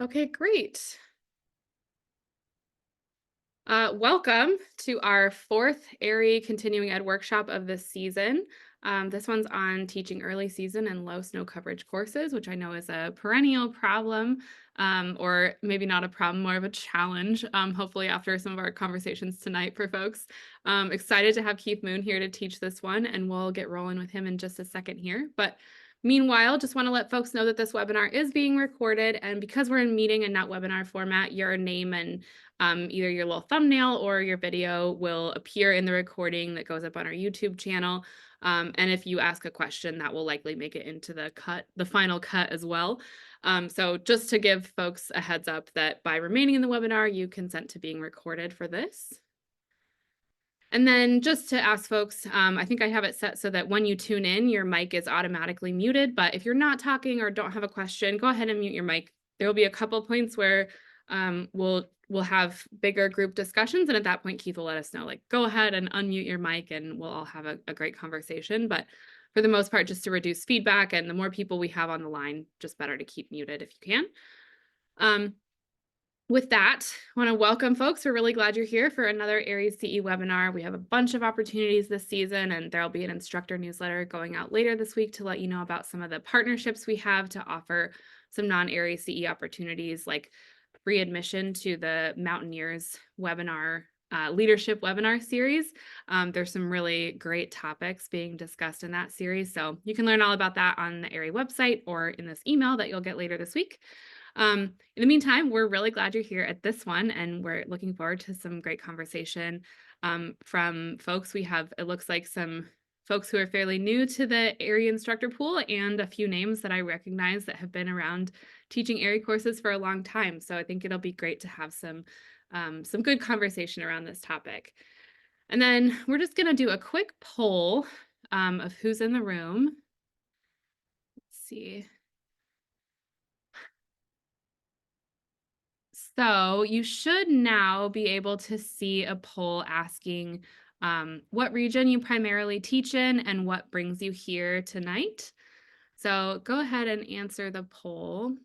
Okay, great. Welcome to our fourth ARI Continuing Ed workshop of this season. This one's on teaching early season and low snow coverage courses, which I know is a perennial problem, or maybe not a problem, more of a challenge, hopefully after some of our conversations tonight for folks. Excited to have Keith Moon here to teach this one, and we'll get rolling with him in just a second here. But meanwhile, just want to let folks know that this webinar is being recorded, and because we're in meeting and not webinar format, your name and either your little thumbnail or your video will appear in the recording that goes up on our YouTube channel. And if you ask a question, that will likely make it into the final cut as well. So just to give folks a heads up that by remaining in the webinar, you consent to being recorded for this. And then just to ask folks, I think I have it set so that when you tune in, your mic is automatically muted. But if you're not talking or don't have a question, go ahead and mute your mic. There will be a couple points where we'll have bigger group discussions, and at that point, Keith will let us know, like, go ahead and unmute your mic, and we'll all have a great conversation. But for the most part, just to reduce feedback, and the more people we have on the line, just better to keep muted if you can. With that, I want to welcome folks. We're really glad you're here for another ARIES CE webinar. We have a bunch of opportunities this season, and there'll be an instructor newsletter going out later this week to let you know about some of the partnerships we have to offer some non-ARIES CE opportunities, like free admission to the Mountaineers webinar, leadership webinar series. There's some really great topics being discussed in that series. So you can learn all about that on the ARIE website or in this email that you'll get later this week. In the meantime, we're really glad you're here at this one, and we're looking forward to some great conversation from folks. We have, it looks like, some folks who are fairly new to the ARIE instructor pool, and a few names that I recognize that have been around teaching ARIE courses for a long time. So I think it'll be great to have some good conversation around this topic. And then we're just going to do a quick poll of who's in the room. Let's see. So you should now be able to see a poll asking what region you primarily teach in and what brings you here tonight. So go ahead and answer the poll.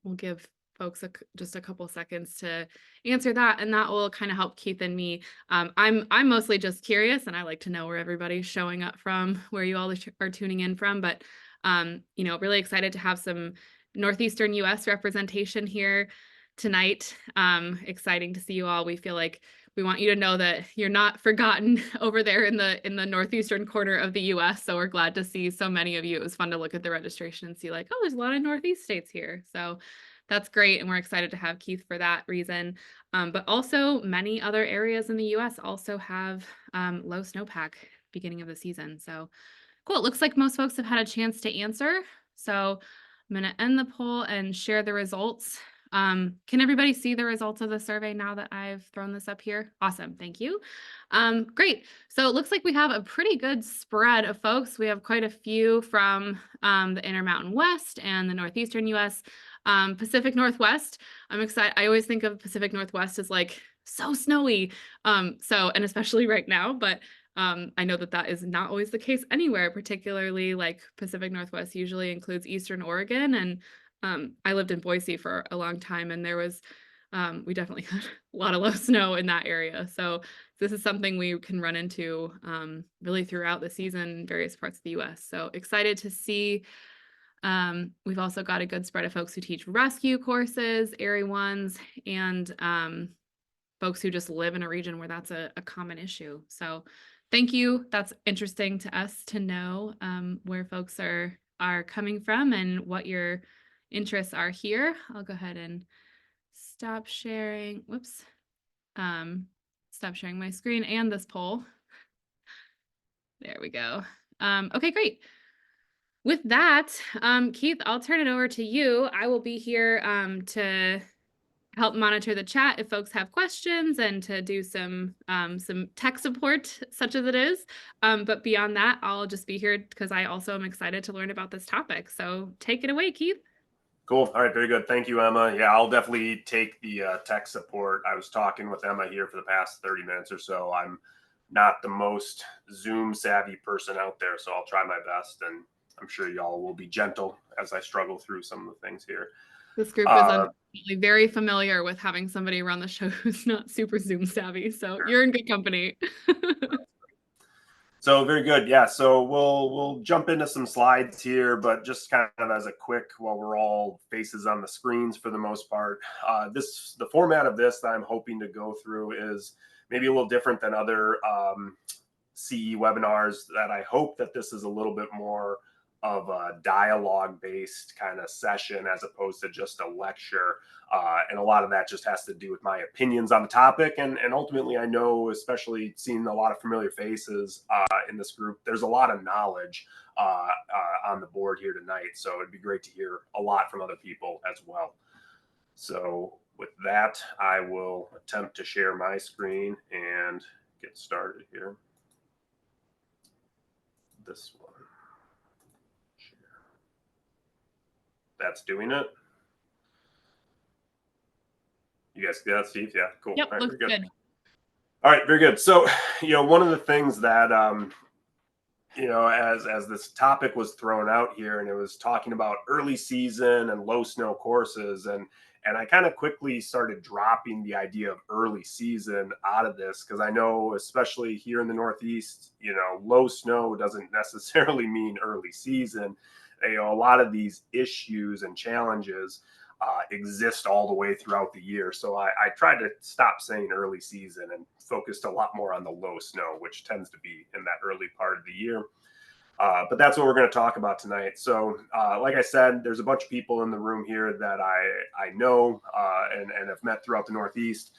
We'll give folks just a couple seconds to answer that, and that will kind of help Keith and me. I'm mostly just curious, and I like to know where everybody's showing up from, where you all are tuning in from. But really excited to have some Northeastern US representation here tonight. Exciting to see you all. We feel like we want you to know that you're not forgotten over there in the northeastern corner of the US. So we're glad to see so many of you. It was fun to look at the registration and see, like, oh, there's a lot of Northeast states here. So that's great. And we're excited to have Keith for that reason. But also many other areas in the US also have low snowpack beginning of the season. So cool. It looks like most folks have had a chance to answer. So I'm going to end the poll and share the results. Can everybody see the results of the survey now that I've thrown this up here? Awesome. Thank you. Great. So it looks like we have a pretty good spread of folks. We have quite a few from the Intermountain West and the Northeastern US. Pacific Northwest, I'm excited. I always think of Pacific Northwest as like so snowy. And especially right now, but I know that is not always the case anywhere, particularly like Pacific Northwest usually includes Eastern Oregon. And I lived in Boise for a long time, and we definitely had a lot of low snow in that area. So this is something we can run into really throughout the season in various parts of the US. So excited to see. We've also got a good spread of folks who teach rescue courses, ARIE ones, and folks who just live in a region where that's a common issue. So thank you. That's interesting to us to know where folks are coming from and what your interests are here. I'll go ahead and stop sharing. Whoops. Stop sharing my screen and this poll. There we go. Okay, great. With that, Keith, I'll turn it over to you. I will be here to help monitor the chat if folks have questions and to do some tech support, such as it is. But beyond that, I'll just be here because I also am excited to learn about this topic. So take it away, Keith. Cool. All right. Very good. Thank you, Emma. Yeah, I'll definitely take the tech support. I was talking with Emma here for the past 30 minutes or so. I'm not the most Zoom savvy person out there, so I'll try my best, and I'm sure y'all will be gentle as I struggle through some of the things here. This group is Uh, unfortunately very familiar with having somebody run the show who's not super Zoom savvy, so you're in good company. So very good. Yeah. So we'll jump into some slides here, but just kind of as a quick, while we're all faces on the screens for the most part, the format of this that I'm hoping to go through is maybe a little different than other CE webinars. That I hope that this is a little bit more of a dialogue based kind of session as opposed to just a lecture. And a lot of that just has to do with my opinions on the topic. And ultimately, I know, especially seeing a lot of familiar faces in this group, there's a lot of knowledge on the board here tonight. So it'd be great to hear a lot from other people as well. So with that, I will attempt to share my screen and get started here. This one. That's doing it. You guys see that, Steve? Yeah, cool. Yep, All right, looks very good. All right, very good. So, one of the things that as this topic was thrown out here, and it was talking about early season and low snow courses, and I kind of quickly started dropping the idea of early season out of this because I know, especially here in the Northeast, low snow doesn't necessarily mean early season. A lot of these issues and challenges exist all the way throughout the year. So I tried to stop saying early season and focused a lot more on the low snow, which tends to be in that early part of the year. But that's what we're going to talk about tonight. So, like I said, there's a bunch of people in the room here that I know and have met throughout the Northeast.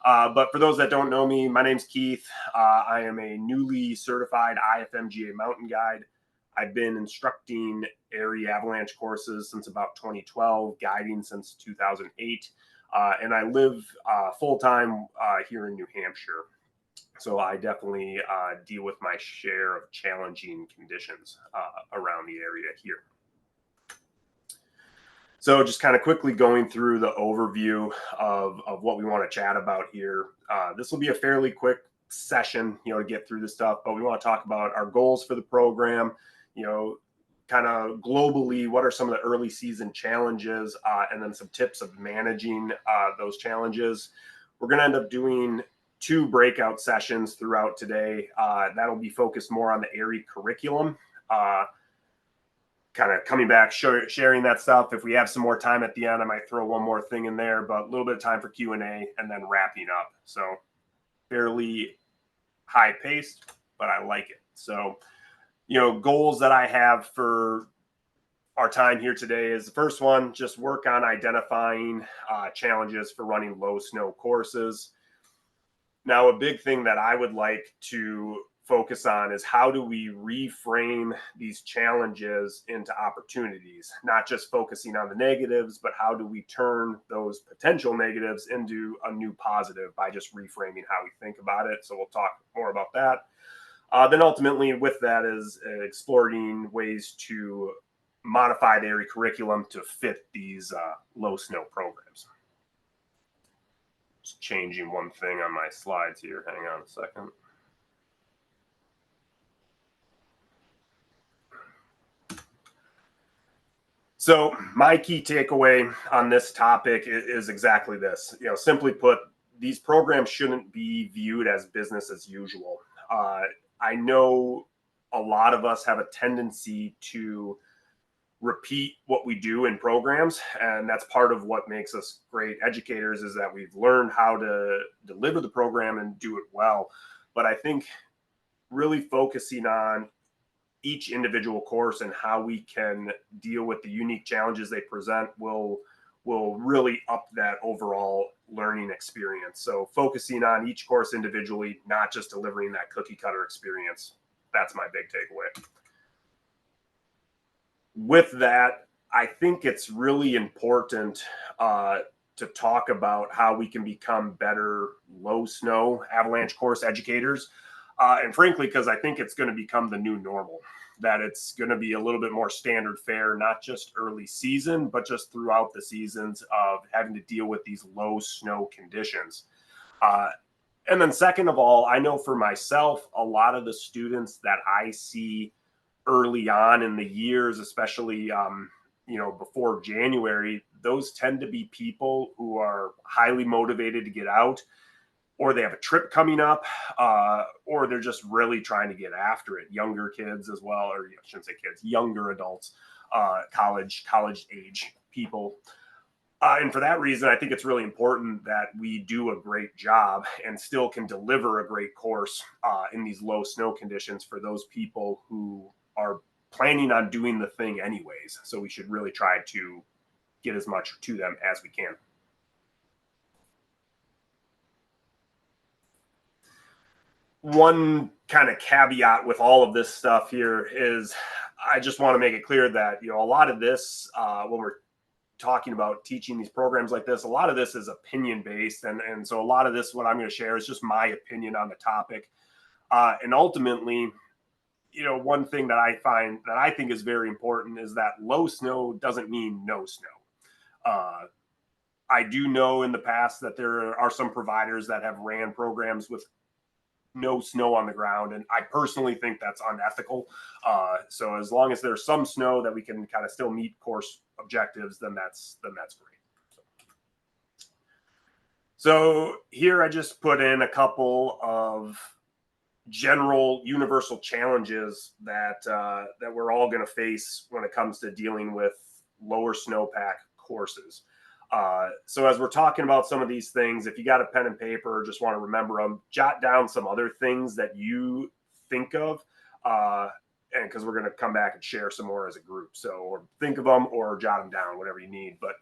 But for those that don't know me, my name's Keith. I am a newly certified IFMGA mountain guide. I've been instructing ARI avalanche courses since about 2012, guiding since 2008, and I live full-time here in New Hampshire. So I definitely deal with my share of challenging conditions around the area here. So just kind of quickly going through the overview of what we want to chat about here. This will be a fairly quick session, to get through this stuff, but we want to talk about our goals for the program, kind of globally, what are some of the early season challenges, and then some tips of managing those challenges. We're going to end up doing 2 breakout sessions throughout today. That'll be focused more on the ARI curriculum, kind of coming back, sharing that stuff. If we have some more time at the end, I might throw one more thing in there, but a little bit of time for Q&A and then wrapping up. So fairly high paced, but I like it. So, goals that I have for our time here today is the first one, just work on identifying challenges for running low snow courses. Now, a big thing that I would like to focus on is how do we reframe these challenges into opportunities, not just focusing on the negatives, but how do we turn those potential negatives into a new positive by just reframing how we think about it. So we'll talk more about that. Then ultimately with that is exploring ways to modify the ARI curriculum to fit these low snow programs. Just changing one thing on my slides here. Hang on a second. So my key takeaway on this topic is exactly this. Simply put, these programs shouldn't be viewed as business as usual. I know a lot of us have a tendency to repeat what we do in programs, and that's part of what makes us great educators, is that we've learned how to deliver the program and do it well. But I think really focusing on each individual course and how we can deal with the unique challenges they present will really up that overall learning experience. So focusing on each course individually, not just delivering that cookie cutter experience. That's my big takeaway. With that, I think it's really important to talk about how we can become better low snow avalanche course educators. And frankly, because I think it's going to become the new normal, that it's going to be a little bit more standard fare, not just early season, but just throughout the seasons of having to deal with these low snow conditions. And then second of all, I know for myself, a lot of the students that I see early on in the years, especially before January, those tend to be people who are highly motivated to get out, or they have a trip coming up, or they're just really trying to get after it. Younger kids as well, or I shouldn't say kids, younger adults, college age people. And for that reason, I think it's really important that we do a great job and still can deliver a great course in these low snow conditions for those people who are planning on doing the thing anyways. So we should really try to get as much to them as we can. One kind of caveat with all of this stuff here is I just want to make it clear that, a lot of this, when we're talking about teaching these programs like this, a lot of this is opinion based. And so a lot of this, what I'm going to share is just my opinion on the topic. And ultimately, one thing that I think is very important is that low snow doesn't mean no snow. I do know in the past that there are some providers that have ran programs with no snow on the ground, and I personally think that's unethical. So as long as there's some snow that we can kind of still meet course objectives, then that's great. So here I just put in a couple of general universal challenges that we're all going to face when it comes to dealing with lower snowpack courses. So as we're talking about some of these things, if you got a pen and paper, just want to remember them, jot down some other things that you think of, and because we're going to come back and share some more as a group. So, or think of them or jot them down, whatever you need. But,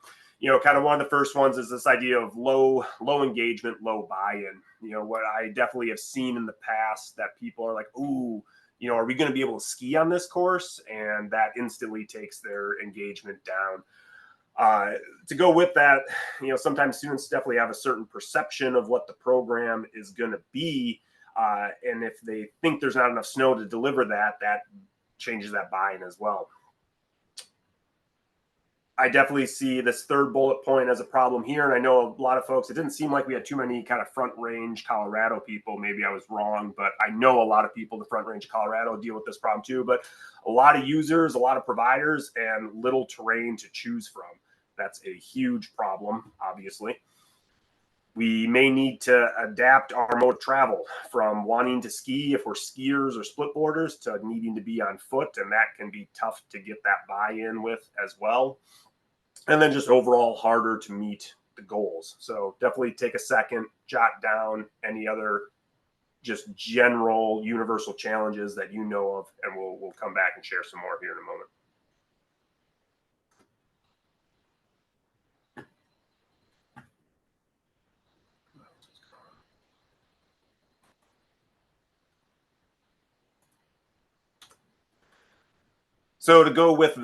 kind of one of the first ones is this idea of low engagement, low buy-in. What I definitely have seen in the past that people are like, ooh, are we going to be able to ski on this course? And that instantly takes their engagement down. To go with that, sometimes students definitely have a certain perception of what the program is going to be. And if they think there's not enough snow to deliver that changes that buy-in as well. I definitely see this third bullet point as a problem here. And I know a lot of folks, it didn't seem like we had too many kind of Front Range Colorado people. Maybe I was wrong, but I know a lot of people in the Front Range of Colorado deal with this problem too. But a lot of users, a lot of providers, and little terrain to choose from. That's a huge problem, obviously. We may need to adapt our mode of travel from wanting to ski if we're skiers or split boarders to needing to be on foot, and that can be tough to get that buy-in with as well. And then just overall harder to meet the goals. So definitely take a second, jot down any other just general universal challenges that you know of, and we'll come back and share some more here in a moment. So to go with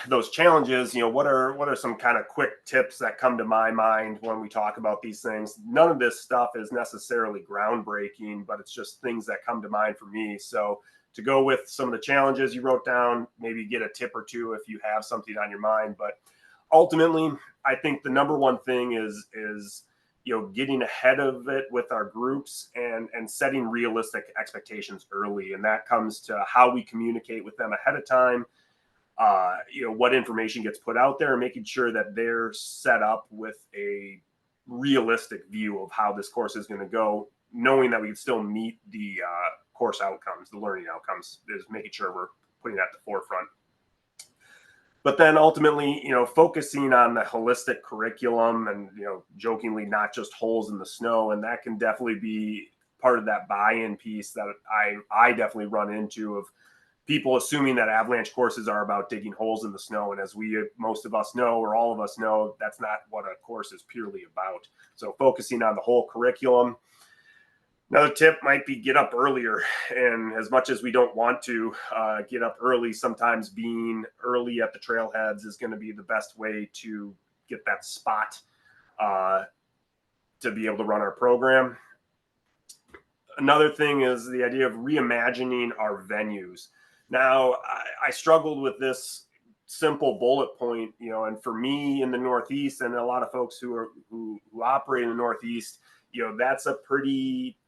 those challenges, what are some kind of quick tips that come to my mind when we talk about these things? None of this stuff is necessarily groundbreaking, but it's just things that come to mind for me. So to go with some of the challenges you wrote down, maybe get a tip or two if you have something on your mind. But ultimately, I think the number one thing is getting ahead of it with our groups and setting realistic expectations early. And that comes to how we communicate with them ahead of time, what information gets put out there, and making sure that they're set up with a realistic view of how this course is going to go, knowing that we can still meet the course outcomes, the learning outcomes, is making sure we're putting that at the forefront. But then ultimately, focusing on the holistic curriculum and, jokingly, not just holes in the snow. And that can definitely be part of that buy-in piece that I definitely run into, of people assuming that avalanche courses are about digging holes in the snow. And as most of us know, or all of us know, that's not what a course is purely about. So focusing on the whole curriculum. Another tip might be get up earlier. And as much as we don't want to get up early, sometimes being early at the trailheads is going to be the best way to get that spot to be able to run our program. Another thing is the idea of reimagining our venues. Now, I struggled with this simple bullet point, and for me in the Northeast, and a lot of folks who operate in the Northeast, that's a pretty,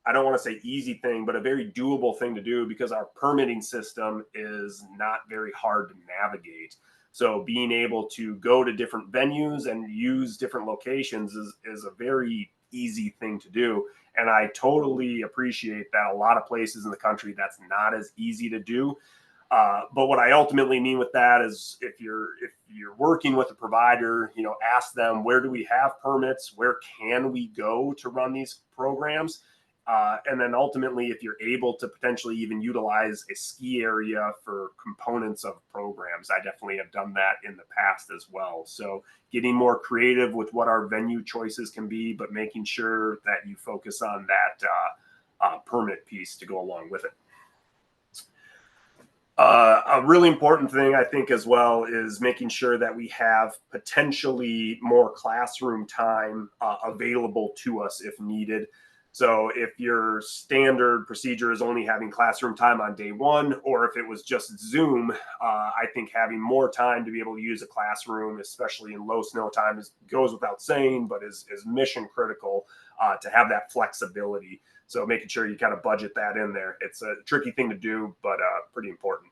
I don't want to say easy thing, but a very doable thing to do, because our permitting system is not very hard to navigate. So being able to go to different venues and use different locations is a very easy thing to do. And I totally appreciate that a lot of places in the country, that's not as easy to do. But what I ultimately mean with that is if you're working with a provider, ask them, where do we have permits? Where can we go to run these programs? And then ultimately, if you're able to potentially even utilize a ski area for components of programs, I definitely have done that in the past as well. So getting more creative with what our venue choices can be, but making sure that you focus on that permit piece to go along with it. A really important thing, I think, as well, is making sure that we have potentially more classroom time available to us if needed. So if your standard procedure is only having classroom time on day one, or if it was just Zoom, I think having more time to be able to use a classroom, especially in low snow time, goes without saying, but is mission critical to have that flexibility. So making sure you kind of budget that in there. It's a tricky thing to do, but pretty important.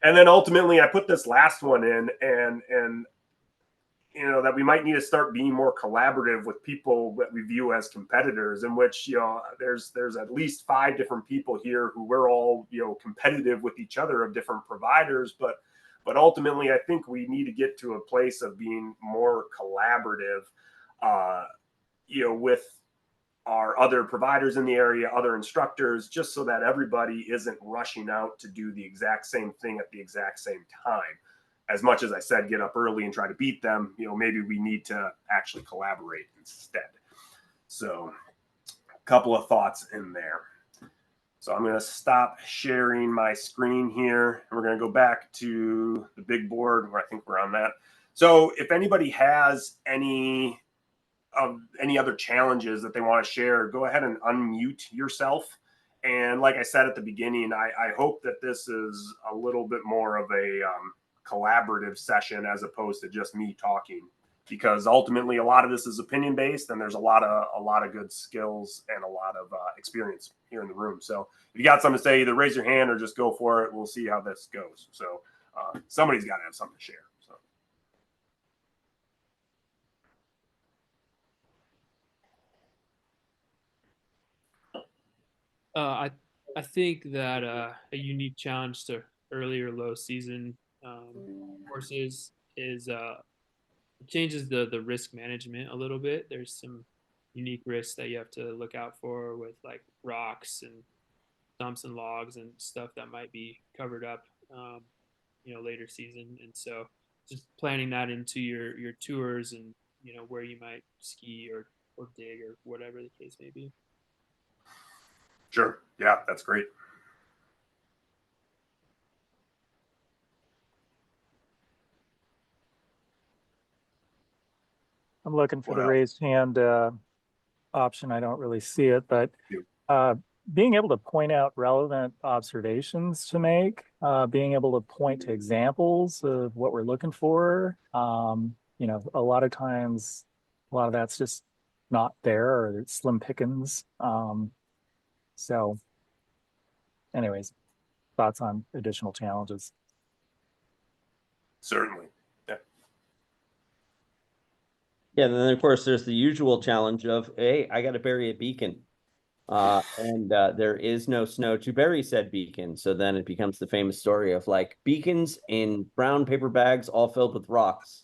And then ultimately, I put this last one in, and that we might need to start being more collaborative with people that we view as competitors, in which there's at least 5 different people here who we're all competitive with each other of different providers, but ultimately I think we need to get to a place of being more collaborative with our other providers in the area, other instructors, just so that everybody isn't rushing out to do the exact same thing at the exact same time. As much as I said, get up early and try to beat them, maybe we need to actually collaborate instead. So a couple of thoughts in there. So I'm going to stop sharing my screen here, and we're going to go back to the big board where I think we're on that. So if anybody has any other challenges that they want to share, go ahead and unmute yourself. And like I said at the beginning, I hope that this is a little bit more of a collaborative session as opposed to just me talking, because ultimately a lot of this is opinion based, and there's a lot of good skills and a lot of experience here in the room. So if you got something to say, either raise your hand or just go for it. We'll see how this goes. So somebody's got to have something to share. So. I think that a unique challenge to earlier low season courses is it changes the risk management a little bit. There's some unique risks that you have to look out for with like rocks and stumps and logs and stuff that might be covered up, later season. And so just planning that into your tours and where you might ski or dig or whatever the case may be. Sure. Yeah, that's great. I'm looking for the raised hand option. I don't really see it, but being able to point out relevant observations to make, being able to point to examples of what we're looking for. A lot of times, a lot of that's just not there, or it's slim pickings. So anyways, thoughts on additional challenges? Certainly. Yeah, and then of course there's the usual challenge of, hey, I got to bury a beacon. And there is no snow to bury said beacon. So then it becomes the famous story of like beacons in brown paper bags all filled with rocks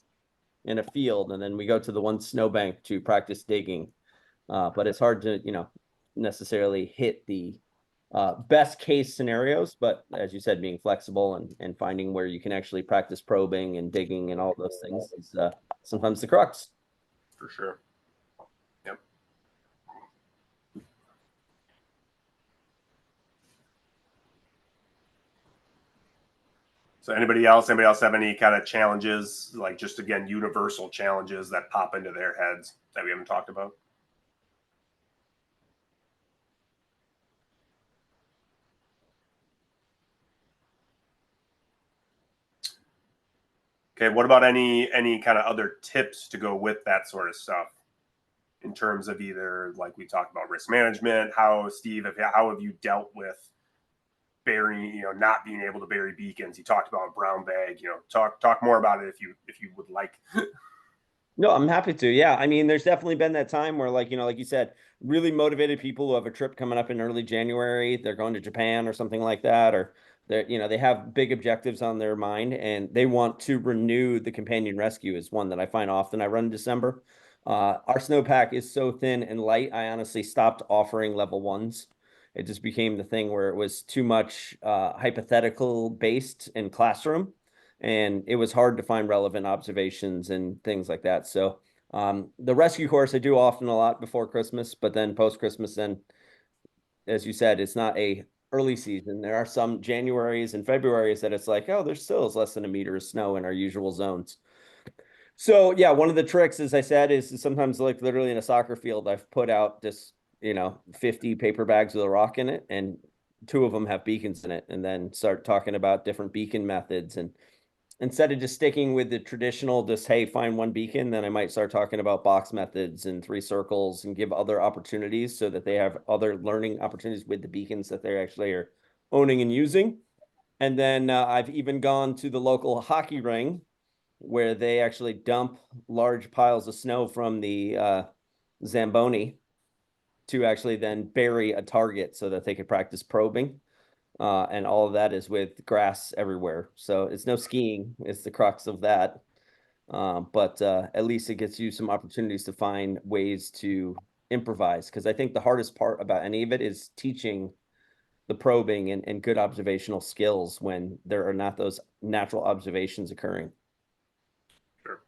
in a field. And then we go to the one snowbank to practice digging. But it's hard to, necessarily hit the best case scenarios. But as you said, being flexible and finding where you can actually practice probing and digging and all those things is sometimes the crux. For sure. Yep. So anybody else have any kind of challenges, like just again, universal challenges that pop into their heads that we haven't talked about? Okay, what about any kind of other tips to go with that sort of stuff in terms of either, like we talked about, risk management? How, Steve, how have you dealt with burying, not being able to bury beacons. He talked about brown bag. Talk more about it if you would like. No, I'm happy to. Yeah. I mean, there's definitely been that time where, like, like you said, really motivated people who have a trip coming up in early January, they're going to Japan or something like that, or they have big objectives on their mind and they want to renew the companion rescue is one that I find often I run in December. Our snowpack is so thin and light, I honestly stopped offering level 1s. It just became the thing where it was too much hypothetical based in classroom. And it was hard to find relevant observations and things like that. So the rescue course I do often a lot before Christmas, but then post Christmas, then as you said, it's not a early season. There are some Januaries and Februaries that it's like, oh, there still is less than a meter of snow in our usual zones. So yeah, one of the tricks, as I said, is sometimes like literally in a soccer field, I've put out just 50 paper bags with a rock in it, and 2 of them have beacons in it, and then start talking about different beacon methods. And instead of just sticking with the traditional, just, hey, find 1 beacon, then I might start talking about box methods and 3 circles and give other opportunities so that they have other learning opportunities with the beacons that they actually are owning and using. And then I've even gone to the local hockey ring where they actually dump large piles of snow from the Zamboni to actually then bury a target so that they could practice probing. And all of that is with grass everywhere. So it's no skiing. It's the crux of that. But at least it gets you some opportunities to find ways to improvise. Because I think the hardest part about any of it is teaching the probing and good observational skills when there are not those natural observations occurring. Sure.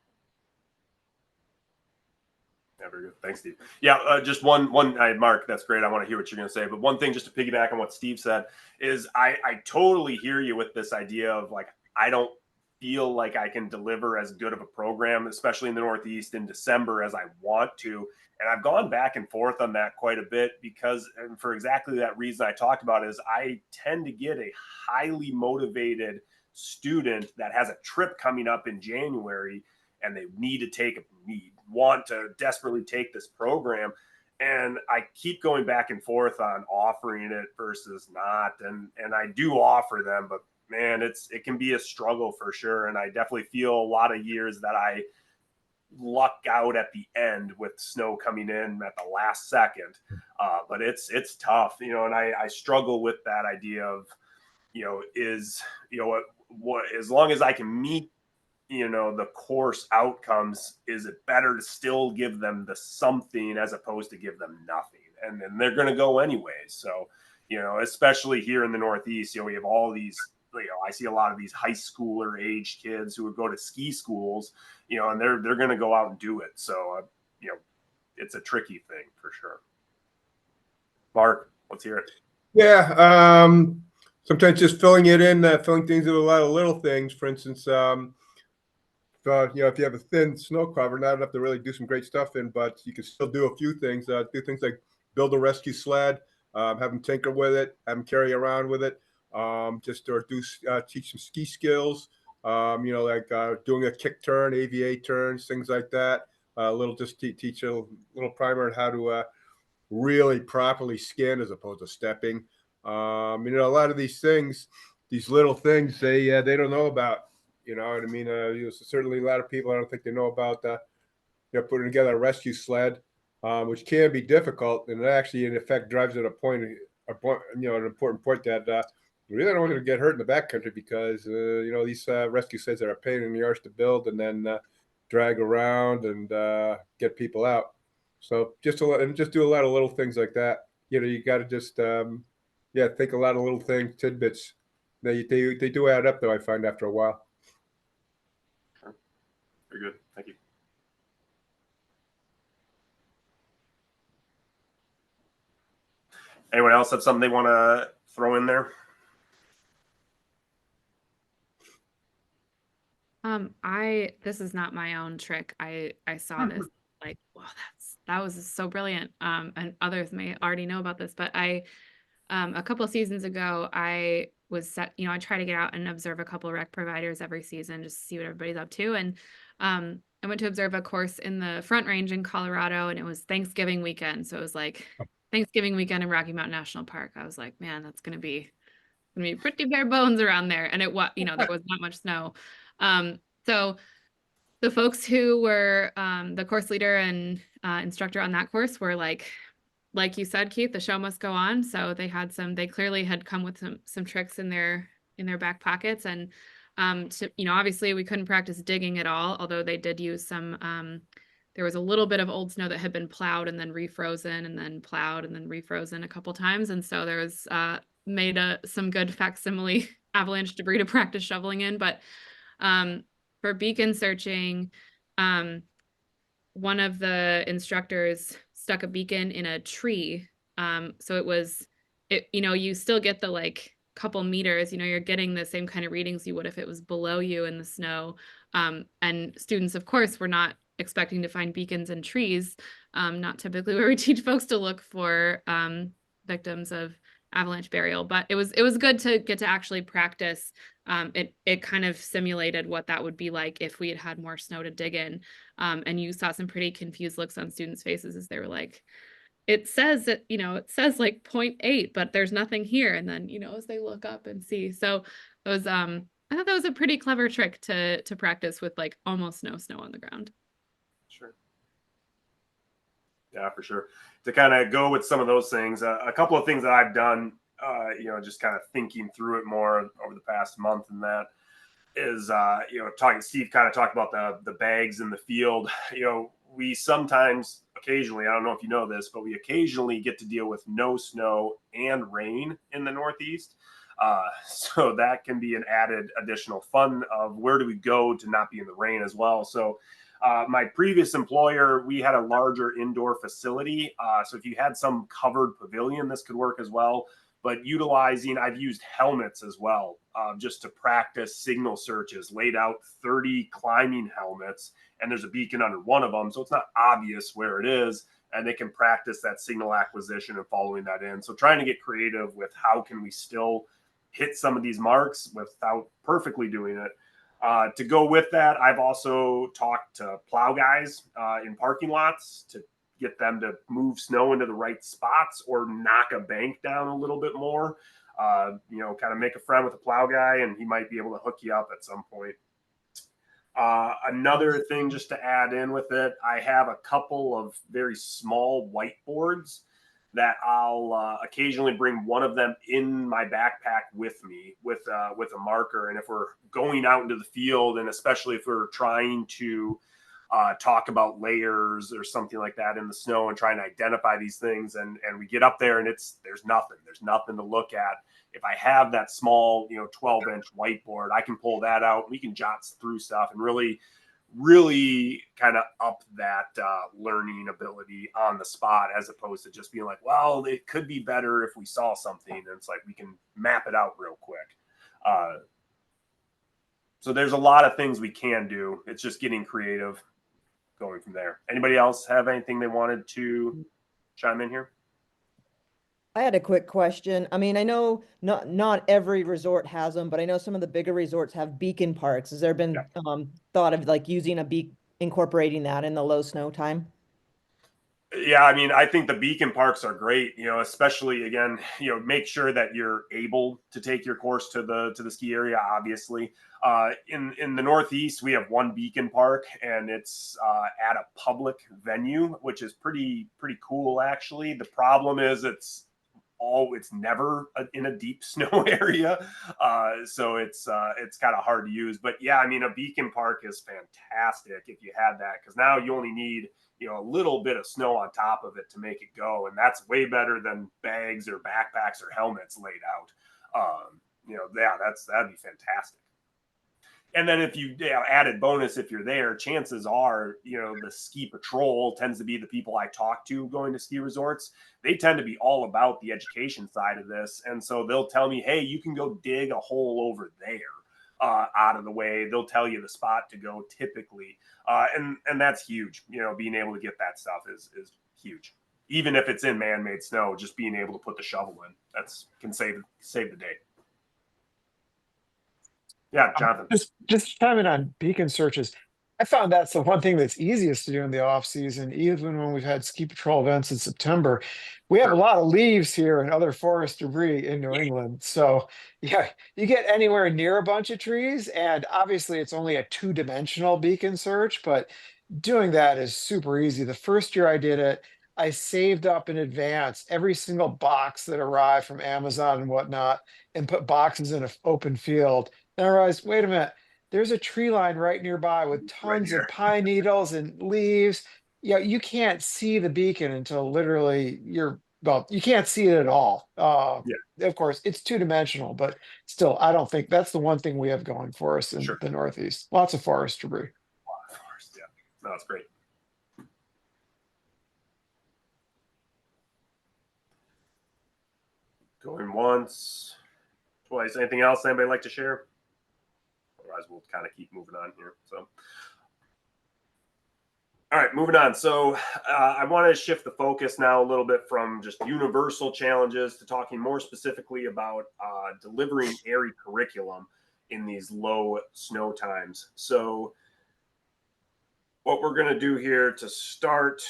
Yeah, very good. Thanks, Steve. Yeah, just one. Mark, that's great. I want to hear what you're going to say. But one thing, just to piggyback on what Steve said, is I totally hear you with this idea of like, I don't feel like I can deliver as good of a program, especially in the Northeast in December, as I want to. And I've gone back and forth on that quite a bit because, and for exactly that reason I talked about, is I tend to get a highly motivated student that has a trip coming up in January and they want to desperately take this program. And I keep going back and forth on offering it versus not. And I do offer them, but man, it can be a struggle for sure. And I definitely feel a lot of years that I luck out at the end with snow coming in at the last second. But it's tough, and I struggle with that idea of, what as long as I can meet, the course outcomes, is it better to still give them the something as opposed to give them nothing? And then they're going to go anyways. So, especially here in the Northeast, we have all these, I see a lot of these high schooler age kids who would go to ski schools, and they're going to go out and do it. So, it's a tricky thing for sure. Mark, let's hear it. Yeah. Sometimes just filling things in with a lot of little things. For instance, if you have a thin snow cover, not enough to really do some great stuff in, but you can still do a few things. Do things like build a rescue sled, have them tinker with it, have them carry around with it. Teach some ski skills, like doing a kick turn, AVA turns, things like that. Teach a little primer on how to really properly skin as opposed to stepping. A lot of these things, these little things, they don't know about. You know what I mean? Certainly a lot of people, I don't think they know about putting together a rescue sled, which can be difficult, and it actually in effect drives at an important point that we really don't want to get hurt in the backcountry because these rescue sleds are a pain in the arse to build and then drag around and get people out. So just do a lot of little things like that. You got to just think a lot of little things, tidbits. They do add up, though, I find, after a while. Sure. Very good. Thank you. Anyone else have something they want to throw in there? This is not my own trick. I saw this like, wow, that was so brilliant. And others may already know about this, but a couple of seasons ago, I try to get out and observe a couple of rec providers every season just to see what everybody's up to. And I went to observe a course in the Front Range in Colorado, and it was Thanksgiving weekend. So it was like Thanksgiving weekend in Rocky Mountain National Park. I was like, man, that's going to be gonna be pretty bare bones around there. And it was, there was not much snow. So the folks who were the course leader and instructor on that course were like you said, Keith, the show must go on. So they clearly had come with some tricks in their back pockets. And obviously we couldn't practice digging at all, although they did use some there was a little bit of old snow that had been plowed and then refrozen and then plowed and then refrozen a couple times. And so there was made some good facsimile avalanche debris to practice shoveling in. But for beacon searching, one of the instructors stuck a beacon in a tree. So you still get the couple meters, you're getting the same kind of readings you would if it was below you in the snow. And students, of course, were not expecting to find beacons in trees, not typically where we teach folks to look for victims of avalanche burial, but it was good to get to actually practice. It kind of simulated what that would be like if we had more snow to dig in. And you saw some pretty confused looks on students' faces as they were like, it says that, it says 0.8, but there's nothing here. And then, as they look up and see. So it was, I thought that was a pretty clever trick to practice with almost no snow on the ground. Sure. Yeah, for sure. To kind of go with some of those things, a couple of things that I've done, just kind of thinking through it more over the past month, and that is, Steve kind of talked about the bags in the field. We sometimes, occasionally, I don't know if you know this, but we occasionally get to deal with no snow and rain in the Northeast. So that can be an added additional fun of where do we go to not be in the rain as well. So my previous employer, we had a larger indoor facility. So if you had some covered pavilion, this could work as well. But I've used helmets as well, just to practice signal searches, laid out 30 climbing helmets, and there's a beacon under one of them. So it's not obvious where it is, and they can practice that signal acquisition and following that in. So trying to get creative with how can we still hit some of these marks without perfectly doing it. To go with that, I've also talked to plow guys in parking lots to get them to move snow into the right spots or knock a bank down a little bit more. Kind of make a friend with a plow guy, and he might be able to hook you up at some point. Another thing just to add in with it, I have a couple of very small whiteboards that I'll occasionally bring one of them in my backpack with me with a marker. And if we're going out into the field, and especially if we're trying to talk about layers or something like that in the snow and trying to identify these things, and we get up there and there's nothing to look at. If I have that small 12-inch whiteboard, I can pull that out and we can jot through stuff and really kind of up that learning ability on the spot, as opposed to just being like, well, it could be better if we saw something. And it's like, we can map it out real quick. So there's a lot of things we can do. It's just getting creative going from there. Anybody else have anything they wanted to chime in here? I had a quick question. I mean, I know not every resort has them, but I know some of the bigger resorts have beacon parks. Has there been thought of using incorporating that in the low snow time? Yeah, I mean, I think the beacon parks are great, especially again, make sure that you're able to take your course to the ski area. Obviously, in the Northeast, we have one beacon park, and it's at a public venue, which is pretty cool, actually. The problem is it's never in a deep snow area, so it's kind of hard to use. But yeah, I mean, a beacon park is fantastic if you had that, because now you only need a little bit of snow on top of it to make it go, and that's way better than bags or backpacks or helmets laid out. That'd be fantastic. And then if you added bonus, if you're there, chances are, the ski patrol tends to be the people I talk to going to ski resorts. They tend to be all about the education side of this. And so they'll tell me, hey, you can go dig a hole over there out of the way. They'll tell you the spot to go typically. And that's huge. Being able to get that stuff is huge. Even if it's in man-made snow, just being able to put the shovel in, can save the day. Yeah, Jonathan. Just chiming on beacon searches. I found that's the one thing that's easiest to do in the off season, even when we've had ski patrol events in September. We have a Sure. lot of leaves here and other forest debris in New England. So yeah, you get anywhere near a bunch of trees, and obviously it's only a two-dimensional beacon search, but doing that is super easy. The first year I did it, I saved up in advance every single box that arrived from Amazon and whatnot, and put boxes in an open field. Then I realized, wait a minute, there's a tree line right nearby with tons here. of pine needles and leaves. Yeah, you can't see the beacon until literally well, you can't see it at all. Of course, it's two-dimensional, but still, I don't think that's the one thing we have going for us in Sure. the Northeast. Lots of forest debris. Of course, yeah. No, that's great. Going once, twice. Anything else anybody like to share? Otherwise, we'll kind of keep moving on here. So, all right, moving on. So I want to shift the focus now a little bit from just universal challenges to talking more specifically about delivering AIARE curriculum in these low snow times. So what we're going to do here to start,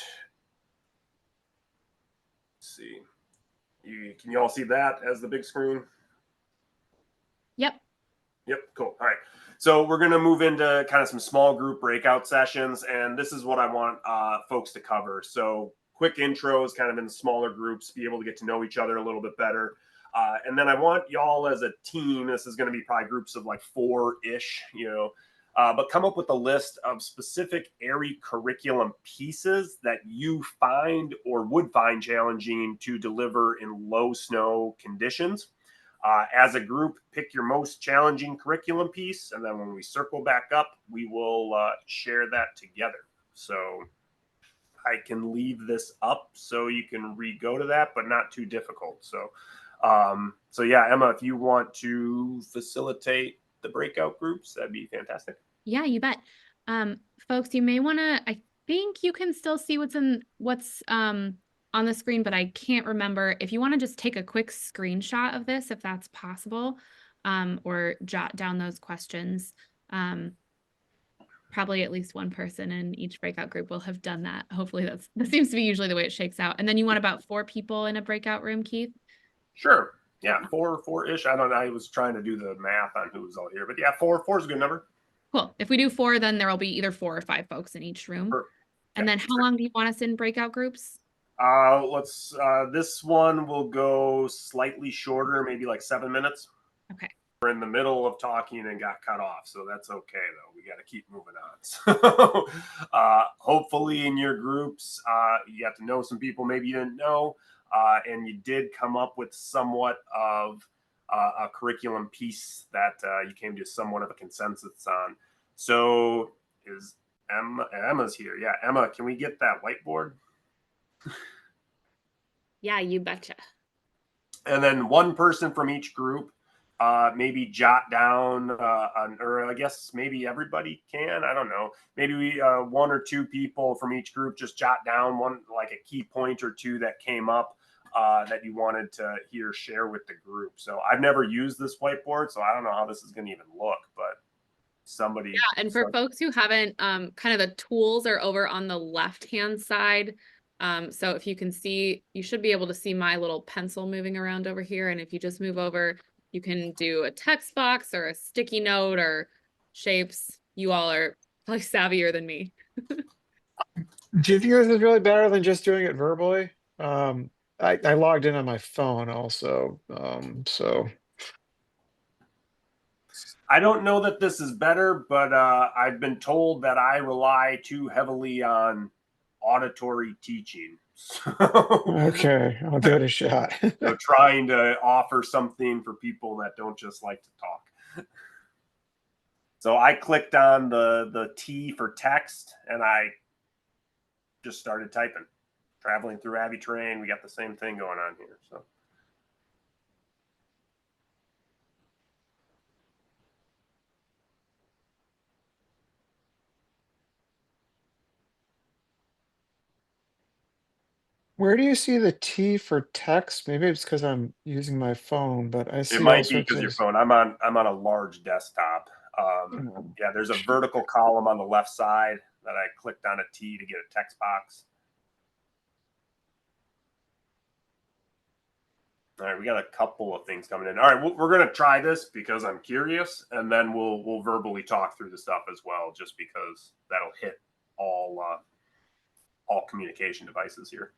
let's see. Can you all see that as the big screen? Yep. Yep, cool. All right. So we're going to move into kind of some small group breakout sessions, and this is what I want folks to cover. So quick intros, kind of in smaller groups, be able to get to know each other a little bit better. And then I want y'all as a team, this is going to be probably groups of like 4-ish, but come up with a list of specific AIARE curriculum pieces that you find or would find challenging to deliver in low snow conditions. As a group, pick your most challenging curriculum piece, and then when we circle back up, we will share that together. So I can leave this up so you can re-go to that, but not too difficult. So yeah, Emma, if you want to facilitate the breakout groups, that'd be fantastic. Yeah, you bet. Folks, you may want to, I think you can still see what's on the screen, but I can't remember. If you want to just take a quick screenshot of this, if that's possible, or jot down those questions. Probably at least one person in each breakout group will have done that. Hopefully that seems to be usually the way it shakes out. And then you want about 4 people in a breakout room, Keith? Sure. Yeah, 4-ish. I don't know. I was trying to do the math on who was all here, but yeah, 4 is a good number. Cool. If we do 4, then there will be either 4 or 5 folks in each room. Sure. And Yeah, then how long do you want us in breakout groups? This one will go slightly shorter, maybe like 7 minutes. Okay. We're in the middle of talking and got cut off, so that's okay though. We got to keep moving on. So hopefully in your groups, you got to know some people maybe you didn't know, and you did come up with somewhat of a curriculum piece that you came to somewhat of a consensus on. So is Emma's here? Yeah, Emma, can we get that whiteboard? Yeah, you betcha. And then one person from each group, maybe jot down, or I guess maybe everybody can. I don't know. Maybe we 1 or 2 people from each group just jot down one, like a key point or 2 that came up that you wanted to hear share with the group. So I've never used this whiteboard, so I don't know how this is going to even look, but somebody. Yeah, and for folks who haven't, kind of the tools are over on the left-hand side. So if you can see, you should be able to see my little pencil moving around over here. And if you just move over, you can do a text box or a sticky note or shapes. You all are probably savvier than me. Do you think this is really better than just doing it verbally? I logged in on my phone also, so. I don't know that this is better, but I've been told that I rely too heavily on auditory teaching. So, Okay, I'll give it a shot. trying to offer something for people that don't just like to talk. So I clicked on the T for text and I just started typing. Traveling through Abbey Terrain, we got the same thing going on here. So Where do you see the T for text? Maybe it's because I'm using my phone, but I see it all might be sorts because of. your phone. I'm on a large desktop. Yeah, there's a vertical column on the left side that I clicked on a T to get a text box. All right, we got a couple of things coming in. All right, we're going to try this because I'm curious, and then we'll verbally talk through the stuff as well, just because that'll hit all communication devices here.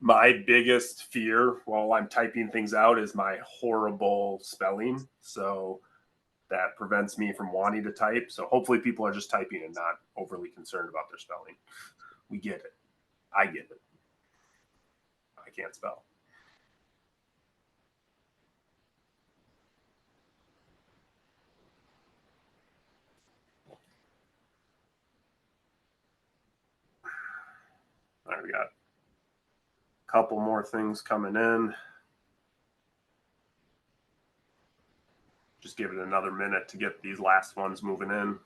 My biggest fear while I'm typing things out is my horrible spelling. So that prevents me from wanting to type. So hopefully people are just typing and not overly concerned about their spelling. We get it. I get it. I can't spell. All right, we got a couple more things coming in. Just give it another minute to get these last ones moving in.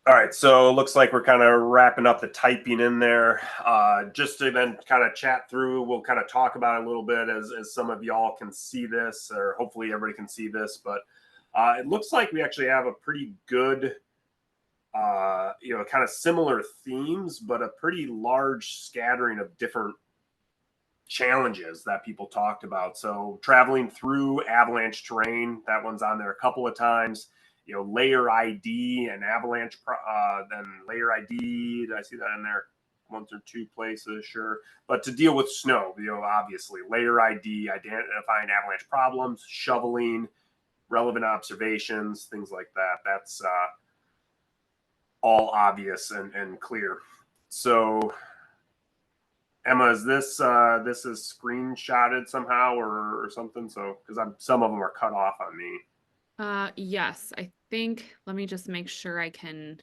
All right, so it looks like we're kind of wrapping up the typing in there. Just to then kind of chat through, we'll kind of talk about it a little bit as some of y'all can see this, or hopefully everybody can see this. But it looks like we actually have a pretty good, kind of similar themes, but a pretty large scattering of different challenges that people talked about. So traveling through avalanche terrain, that one's on there a couple of times. Layer ID and avalanche, then layer ID. Did I see that in there? One or two places, sure. But to deal with snow, obviously, layer ID, identifying avalanche problems, shoveling, relevant observations, things like that. That's all obvious and clear. So, Emma, is this is screenshotted somehow or something? So, because some of them are cut off on me. Yes, I think, let me just make sure I can.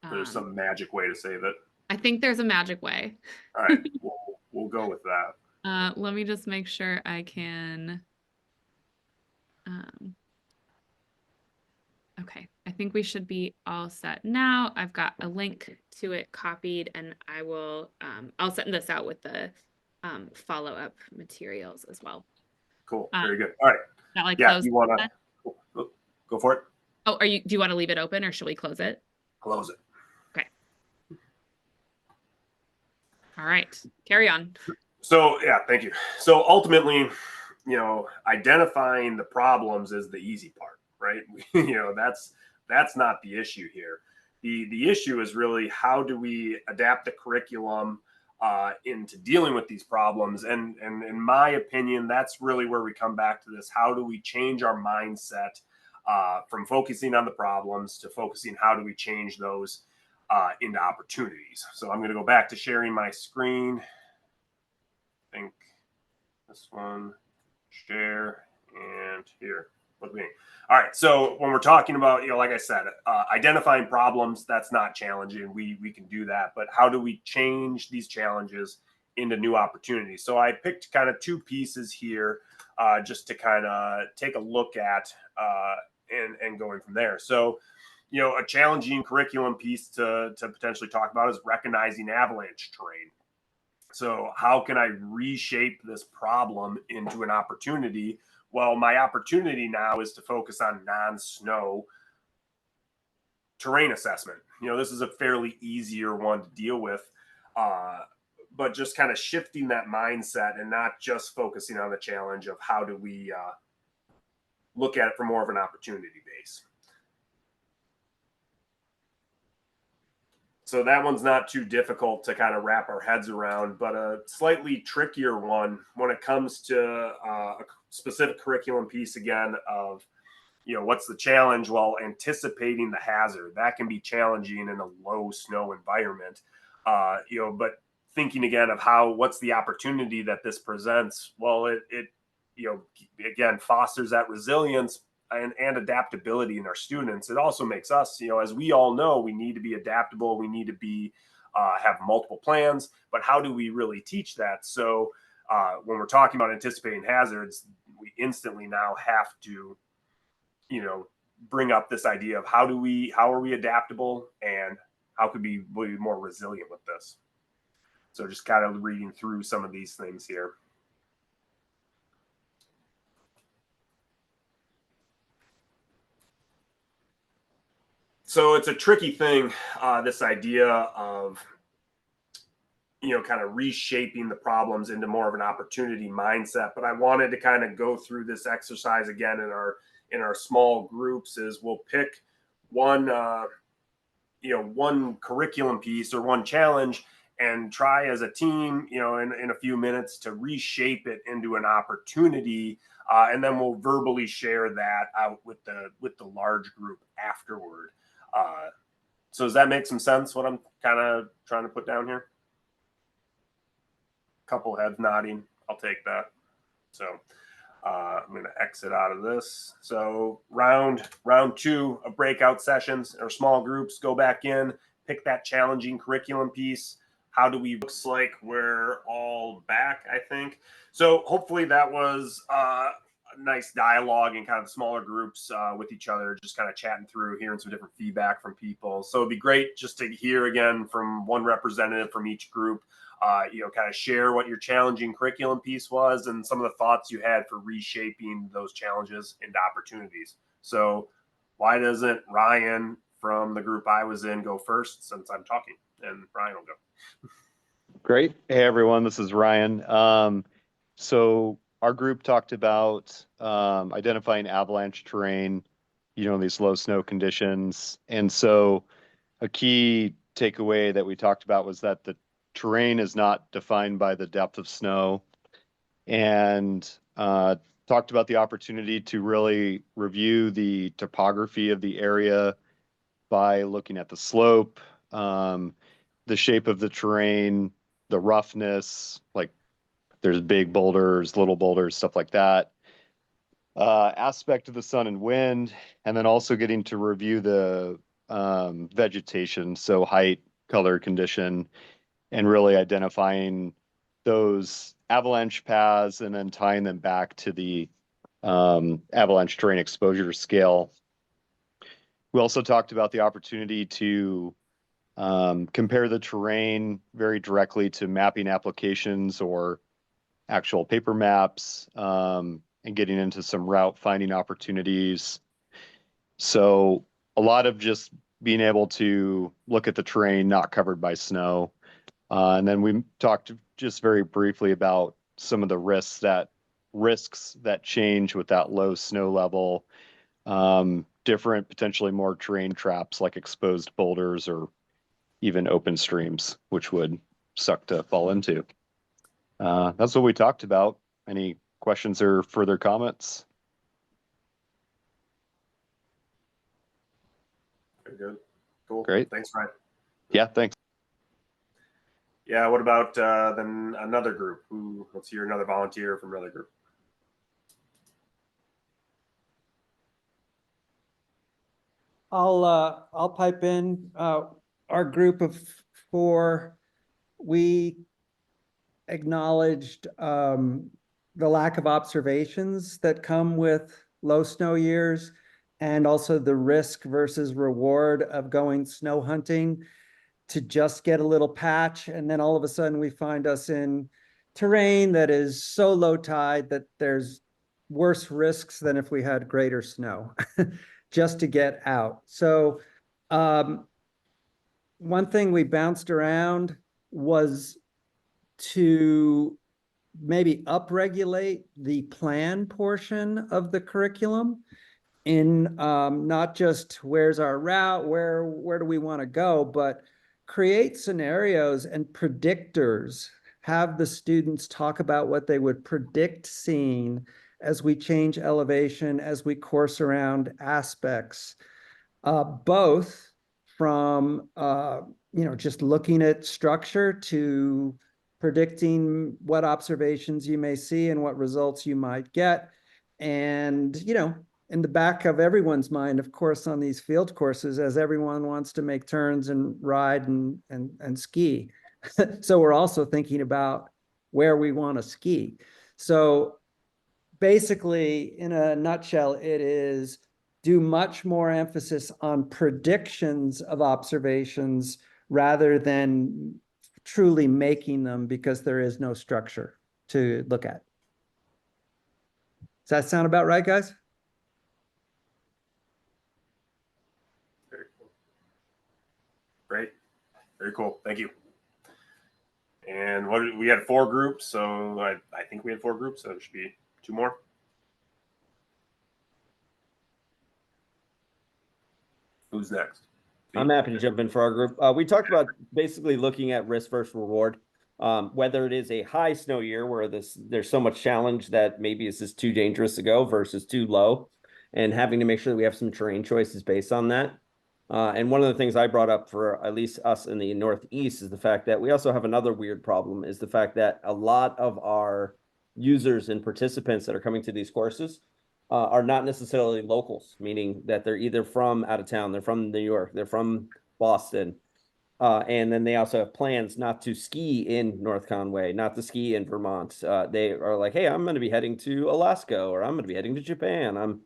There's some magic way to save it. I think there's a magic way. All right, we'll go with that. Let me just make sure I can. Okay, I think we should be all set now. I've got a link to it copied, and I'll send this out with the follow-up materials as well. Cool, very good. All right. That like Yeah, close you want to go for it? Oh, do you want to leave it open or should we close it? Close it. Okay. All right, carry on. So yeah, thank you. So ultimately, identifying the problems is the easy part, right? That's not the issue here. The issue is really how do we adapt the curriculum into dealing with these problems, and in my opinion, that's really where we come back to this. How do we change our mindset from focusing on the problems to focusing how do we change those into opportunities? So I'm going to go back to sharing my screen. I think this one, share, and here. Look me. All right. So when we're talking about, like I said, identifying problems, that's not challenging. We can do that. But how do we change these challenges into new opportunities? So I picked kind of two pieces here just to kind of take a look at and going from there. So, a challenging curriculum piece to potentially talk about is recognizing avalanche terrain. So how can I reshape this problem into an opportunity? Well, my opportunity now is to focus on non-snow terrain assessment. This is a fairly easier one to deal with, but just kind of shifting that mindset and not just focusing on the challenge of how do we look at it from more of an opportunity base. So that one's not too difficult to kind of wrap our heads around, but a slightly trickier one when it comes to a specific curriculum piece again of, what's the challenge? Well, anticipating the hazard, that can be challenging in a low snow environment. But thinking again of what's the opportunity that this presents? Well, it again, fosters that resilience and adaptability in our students. It also makes us, as we all know, we need to be adaptable. We need to be have multiple plans, but how do we really teach that? So when we're talking about anticipating hazards, we instantly now have to, bring up this idea of how are we adaptable and how could we be more resilient with this? So just kind of reading through some of these things here. So it's a tricky thing, this idea of, kind of reshaping the problems into more of an opportunity mindset. But I wanted to kind of go through this exercise again in our small groups. Is we'll pick one, one curriculum piece or one challenge and try as a team, in a few minutes to reshape it into an opportunity. And then we'll verbally share that out with the large group afterward. So does that make some sense, what I'm kind of trying to put down here? Couple heads nodding. I'll take that. So I'm going to exit out of this. So round 2 of breakout sessions or small groups, go back in, pick that challenging curriculum piece. How do we, looks like we're all back, I think. So hopefully that was a nice dialogue in kind of smaller groups with each other, just kind of chatting through, hearing some different feedback from people. So it'd be great just to hear again from one representative from each group, kind of share what your challenging curriculum piece was and some of the thoughts you had for reshaping those challenges into opportunities. So why doesn't Ryan from the group I was in go first, since I'm talking, and Ryan will go. Great. Hey, everyone, this is Ryan. So our group talked about identifying avalanche terrain, in these low snow conditions. And so a key takeaway that we talked about was that the terrain is not defined by the depth of snow, and talked about the opportunity to really review the topography of the area by looking at the slope, the shape of the terrain, the roughness, like there's big boulders, little boulders, stuff like that. Aspect of the sun and wind, and then also getting to review the vegetation, so height, color, condition, and really identifying those avalanche paths and then tying them back to the avalanche terrain exposure scale. We also talked about the opportunity to compare the terrain very directly to mapping applications or actual paper maps, and getting into some route finding opportunities. So a lot of just being able to look at the terrain not covered by snow. And then we talked just very briefly about some of the risks that change with that low snow level, different, potentially more terrain traps like exposed boulders or even open streams, which would suck to fall into. That's what we talked about. Any questions or further comments? Very good. Cool. Great. Thanks, Ryan. Yeah, thanks. Yeah, what about then another group? Let's hear another volunteer from another group. I'll pipe in. Our group of 4, we acknowledged the lack of observations that come with low snow years, and also the risk versus reward of going snow hunting to just get a little patch, and then all of a sudden we find us in terrain that is so low tide that there's worse risks than if we had greater snow just to get out. So one thing we bounced around was to maybe upregulate the plan portion of the curriculum in not just where's our route, where do we want to go, but create scenarios and predictors, have the students talk about what they would predict seeing as we change elevation, as we course around aspects, both from, just looking at structure to predicting what observations you may see and what results you might get. And, in the back of everyone's mind, of course, on these field courses, as everyone wants to make turns and ride and ski. So we're also thinking about where we want to ski. So basically, in a nutshell, it is do much more emphasis on predictions of observations rather than truly making them, because there is no structure to look at. Does that sound about right, guys? Very cool. Great. Very cool. Thank you. And we had 4 groups, so I think we had 4 groups, so there should be 2 more. Who's next? I'm happy to jump in for our group. We talked about basically looking at risk versus reward, whether it is a high snow year where there's so much challenge that maybe it's just too dangerous to go versus too low, and having to make sure that we have some terrain choices based on that. And one of the things I brought up for at least us in the Northeast is the fact that we also have another weird problem, is the fact that a lot of our users and participants that are coming to these courses are not necessarily locals, meaning that they're either from out of town, they're from New York, they're from Boston, and then they also have plans not to ski in North Conway, not to ski in Vermont. They are like, hey, I'm going to be heading to Alaska, or I'm going to be heading to Japan.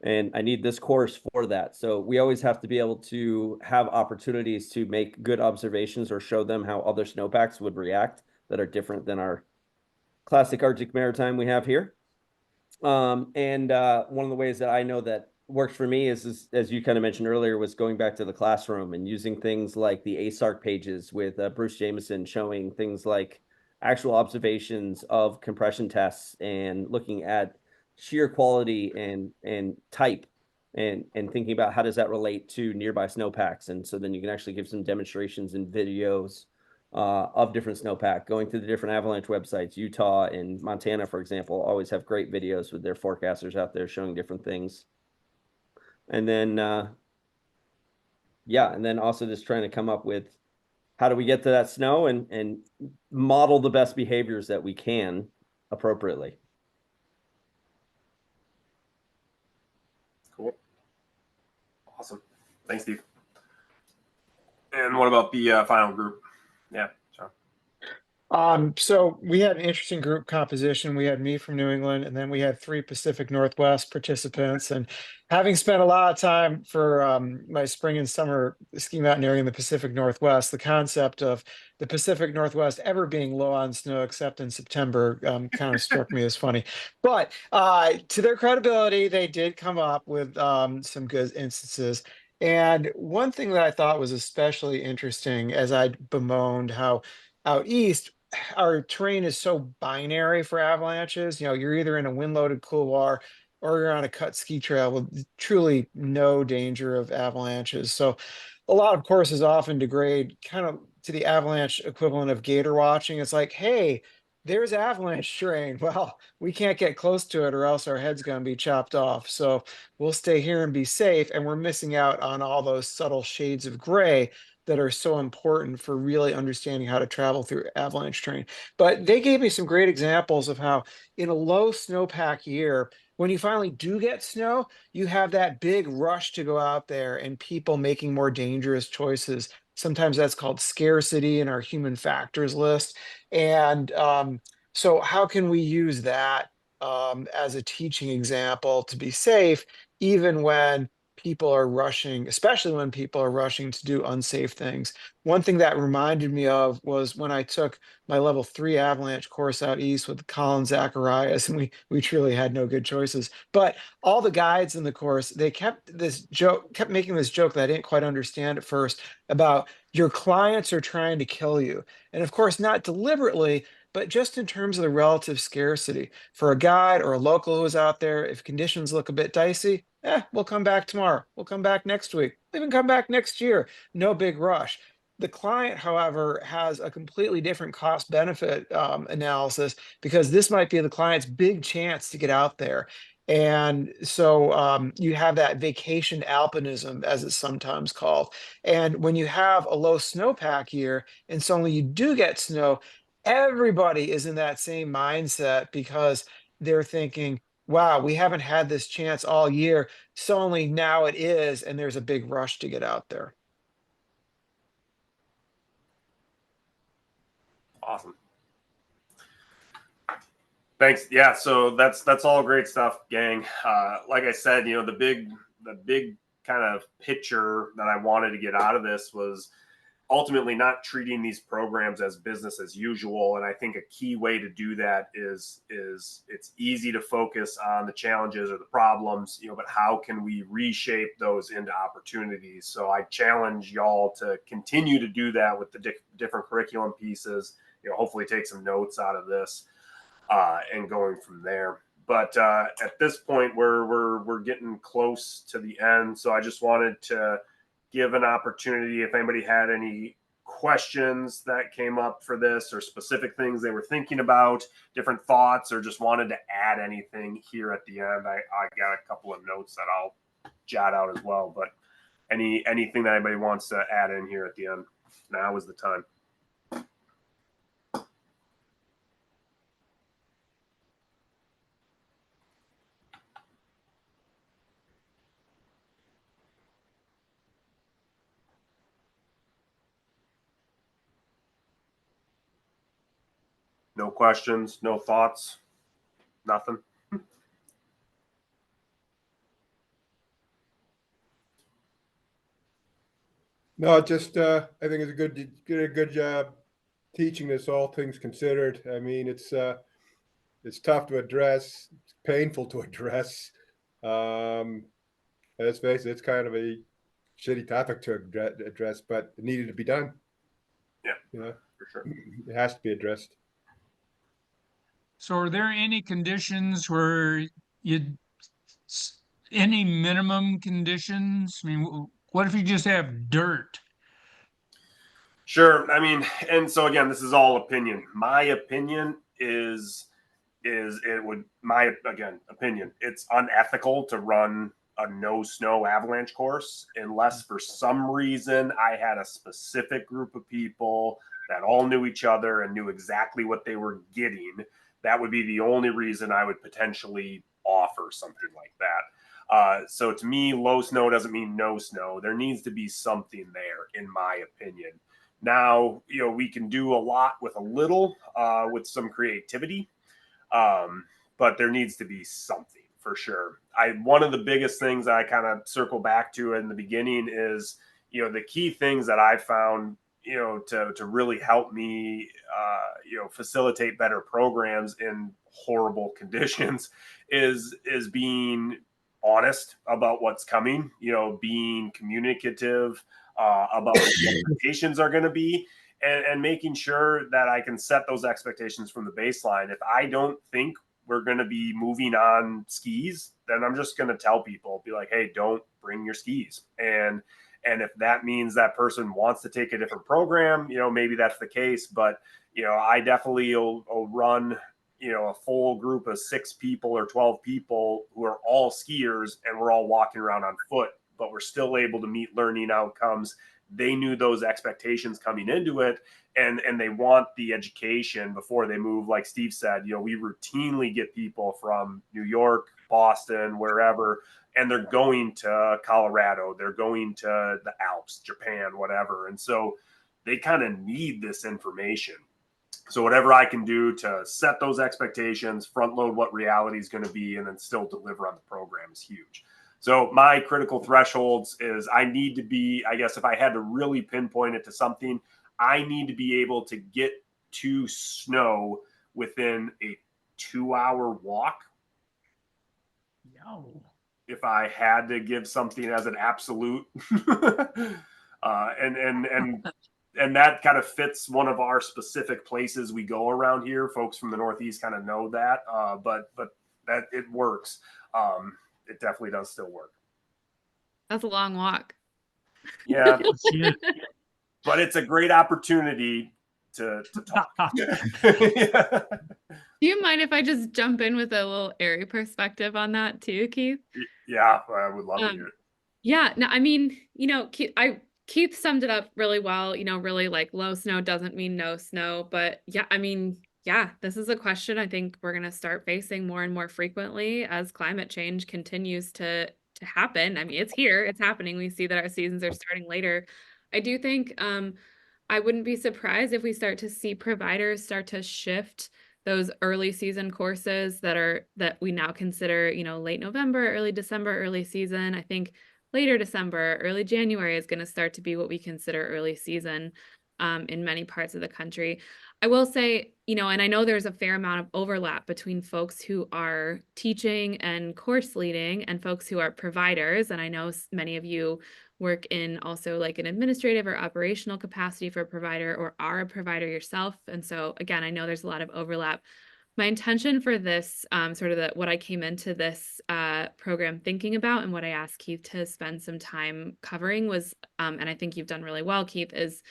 And I need this course for that. So we always have to be able to have opportunities to make good observations or show them how other snowpacks would react that are different than our classic Arctic Maritime we have here. One of the ways that I know that works for me is, as you kind of mentioned earlier, was going back to the classroom and using things like the ASARC pages with Bruce Jameson, showing things like actual observations of compression tests and looking at shear quality and type and thinking about how does that relate to nearby snowpacks. And so then you can actually give some demonstrations and videos of different snowpack, going through the different avalanche websites. Utah and Montana, for example, always have great videos with their forecasters out there showing different things. And then, and then also just trying to come up with how do we get to that snow and model the best behaviors that we can appropriately. Cool. Awesome. Thanks, Steve. And what about the final group? Yeah, John. So we had an interesting group composition. We had me from New England, and then we had 3 Pacific Northwest participants. And having spent a lot of time for my spring and summer ski mountaineering in the Pacific Northwest, the concept of the Pacific Northwest ever being low on snow except in September kind of struck me as funny. But to their credibility, they did come up with some good instances. And one thing that I thought was especially interesting, as I bemoaned how out east, our terrain is so binary for avalanches. You're either in a wind-loaded couloir or you're on a cut ski trail with truly no danger of avalanches. So a lot of courses often degrade kind of to the avalanche equivalent of gator watching. It's like, hey, there's avalanche terrain. Well, we can't get close to it or else our head's going to be chopped off. So we'll stay here and be safe. And we're missing out on all those subtle shades of gray that are so important for really understanding how to travel through avalanche terrain. But they gave me some great examples of how in a low snowpack year, when you finally do get snow, you have that big rush to go out there and people making more dangerous choices. Sometimes that's called scarcity in our human factors list. And so how can we use that as a teaching example to be safe, even when people are rushing, especially when people are rushing to do unsafe things? One thing that reminded me of was when I took my level 3 avalanche course out east with Colin Zacharias, and we truly had no good choices. But all the guides in the course, they kept making this joke that I didn't quite understand at first about your clients are trying to kill you. And of course, not deliberately, but just in terms of the relative scarcity. For a guide or a local who's out there, if conditions look a bit dicey, we'll come back tomorrow. We'll come back next week. We'll even come back next year. No big rush. The client, however, has a completely different cost benefit analysis, because this might be the client's big chance to get out there. And so you have that vacation alpinism, as it's sometimes called. And when you have a low snowpack year and suddenly you do get snow, everybody is in that same mindset because they're thinking, wow, we haven't had this chance all year. Suddenly now it is, and there's a big rush to get out there. Awesome. Thanks. Yeah, so that's all great stuff, gang. Like I said, you know, the big kind of picture that I wanted to get out of this was ultimately not treating these programs as business as usual. And I think a key way to do that is it's easy to focus on the challenges or the problems, you know, but how can we reshape those into opportunities? So I challenge y'all to continue to do that with the different curriculum pieces, you know, hopefully take some notes out of this and going from there. But at this point, we're getting close to the end. So I just wanted to give an opportunity if anybody had any questions that came up for this or specific things they were thinking about, different thoughts, or just wanted to add anything here at the end. I got a couple of notes that I'll jot out as well, but anything that anybody wants to add in here at the end, now is the time. No questions, no thoughts, nothing. No, just I think it's a good job teaching this, all things considered. I mean, it's tough to address, it's painful to address. Let's face it, it's kind of a shitty topic to address, but it needed to be done. Yeah, you know, for sure. It has to be addressed. So are there any conditions where any minimum conditions? I mean, what if you just have dirt? Sure. I mean, and so again, this is all opinion. My opinion is it would, my again opinion, it's unethical to run a no snow avalanche course unless for some reason I had a specific group of people that all knew each other and knew exactly what they were getting. That would be the only reason I would potentially offer something like that. So to me, low snow doesn't mean no snow. There needs to be something there, in my opinion. Now, you know, we can do a lot with a little, with some creativity, but there needs to be something for sure. One of the biggest things I kind of circle back to in the beginning is, you know, the key things that I found, you know, to really help me, you know, facilitate better programs in horrible conditions is being honest about what's coming, you know, being communicative about what the expectations are going to be, and making sure that I can set those expectations from the baseline. If I don't think we're going to be moving on skis, then I'm just going to tell people, be like, hey, don't bring your skis. And if that means that person wants to take a different program, you know, maybe that's the case. But, you know, I definitely will run, you know, a full group of 6 people or 12 people who are all skiers, and we're all walking around on foot, but we're still able to meet learning outcomes. They knew those expectations coming into it, and they want the education before they move. Like Steve said, you know, we routinely get people from New York, Boston, wherever, and they're going to Colorado, they're going to the Alps, Japan, whatever. And so they kind of need this information. So whatever I can do to set those expectations, front load what reality is going to be, and then still deliver on the program is huge. So my critical thresholds is I need to be, I guess if I had to really pinpoint it to something, I need to be able to get to snow within a 2-hour walk. No. If I had to give something as an absolute, and that kind of fits one of our specific places we go around here. Folks from the Northeast kind of know that, but that it works. It definitely does still work. That's a long walk. Yeah. but it's a great opportunity to talk. Yeah. Do you mind if I just jump in with a little airy perspective on that too, Keith? Yeah, I would love to hear it. Yeah, no, I mean, Keith summed it up really well, really like low snow doesn't mean no snow, but yeah, I mean, yeah, this is a question I think we're going to start facing more and more frequently as climate change continues to happen. I mean, it's here, it's happening. We see that our seasons are starting later. I do think I wouldn't be surprised if we start to see providers start to shift those early season courses that we now consider, late November, early December, early season. I think later December, early January is going to start to be what we consider early season in many parts of the country. I will say, and I know there's a fair amount of overlap between folks who are teaching and course leading and folks who are providers. And I know many of you work in also like an administrative or operational capacity for a provider or are a provider yourself. And so again, I know there's a lot of overlap. My intention for this, sort of what I came into this program thinking about and what I asked Keith to spend some time covering was, and I think you've done really well, Keith, is,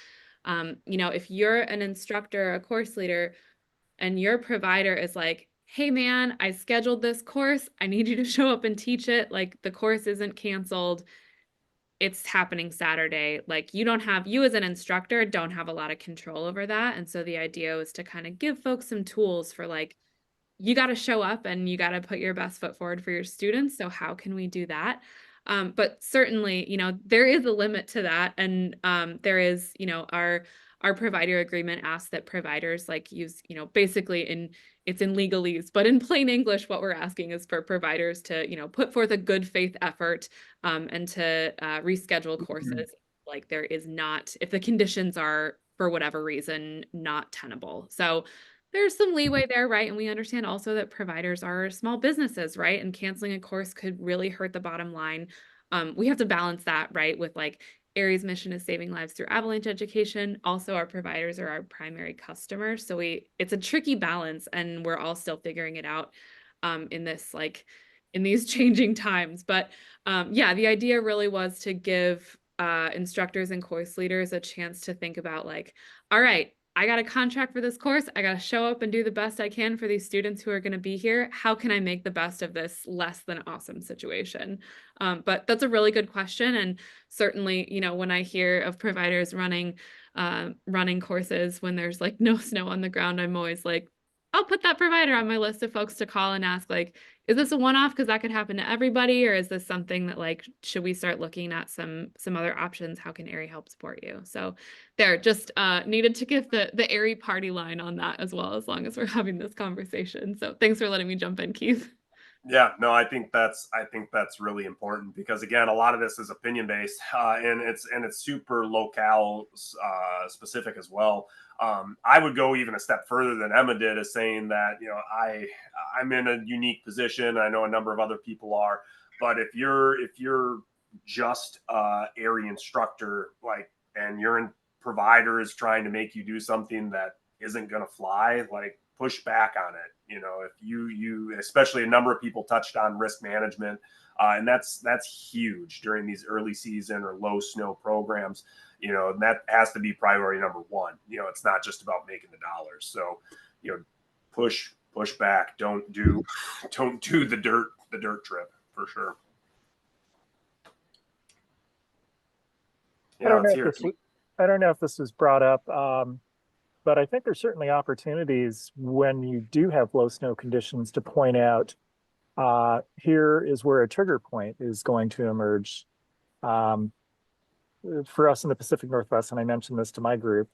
if you're an instructor, a course leader, and your provider is like, hey man, I scheduled this course, I need you to show up and teach it. Like the course isn't canceled. It's happening Saturday. Like you as an instructor don't have a lot of control over that. And so the idea was to kind of give folks some tools for like, you got to show up and you got to put your best foot forward for your students. So how can we do that? But certainly, there is a limit to that. And there is, our provider agreement asks that providers like use, basically it's in legalese, but in plain English, what we're asking is for providers to, put forth a good faith effort and to reschedule courses. Like there is not, if the conditions are for whatever reason, not tenable. So there's some leeway there, right? And we understand also that providers are small businesses, right? And canceling a course could really hurt the bottom line. We have to balance that, right? With like ARES' mission is saving lives through avalanche education. Also, our providers are our primary customers. So it's a tricky balance and we're all still figuring it out in these changing times. But yeah, the idea really was to give instructors and course leaders a chance to think about like, all right, I got a contract for this course. I got to show up and do the best I can for these students who are going to be here. How can I make the best of this less than awesome situation? But that's a really good question. And certainly, when I hear of providers running courses when there's like no snow on the ground, I'm always like, I'll put that provider on my list of folks to call and ask, like, is this a one-off? Because that could happen to everybody, or is this something that like, should we start looking at some other options? How can ARE help support you? So there, just needed to give the ARE party line on that as well, as long as we're having this conversation. So thanks for letting me jump in, Keith. Yeah, no, I think that's really important because again, a lot of this is opinion based, and it's super locale specific as well. I would go even a step further than Emma did, as saying that I'm in a unique position. I know a number of other people are, but if you're just ARE instructor, like, and your provider is trying to make you do something that isn't going to fly, like, push back on it. If you especially a number of people touched on risk management, and that's huge during these early season or low snow programs. That has to be priority number one. It's not just about making the dollars. So, push back. Don't do the dirt trip for sure. I don't know if this was brought up, but I think there's certainly opportunities when you do have low snow conditions to point out, here is where a trigger point is going to emerge. For us in the Pacific Northwest, and I mentioned this to my group,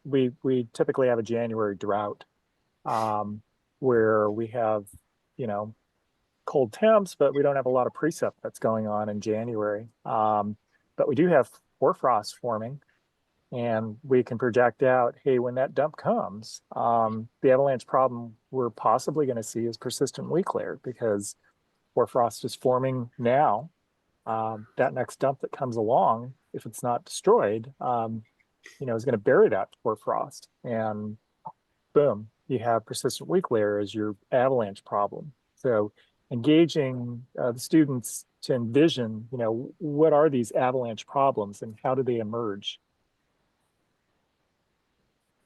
we typically have a January drought where we have, cold temps, but we don't have a lot of precip that's going on in January. But we do have hoarfrost forming. And we can project out, hey, when that dump comes, the avalanche problem we're possibly going to see is persistent weak layer because hoarfrost is forming now. That next dump that comes along, if it's not destroyed, is going to bury that hoarfrost. And boom, you have persistent weak layer as your avalanche problem. So engaging the students to envision, what are these avalanche problems and how do they emerge?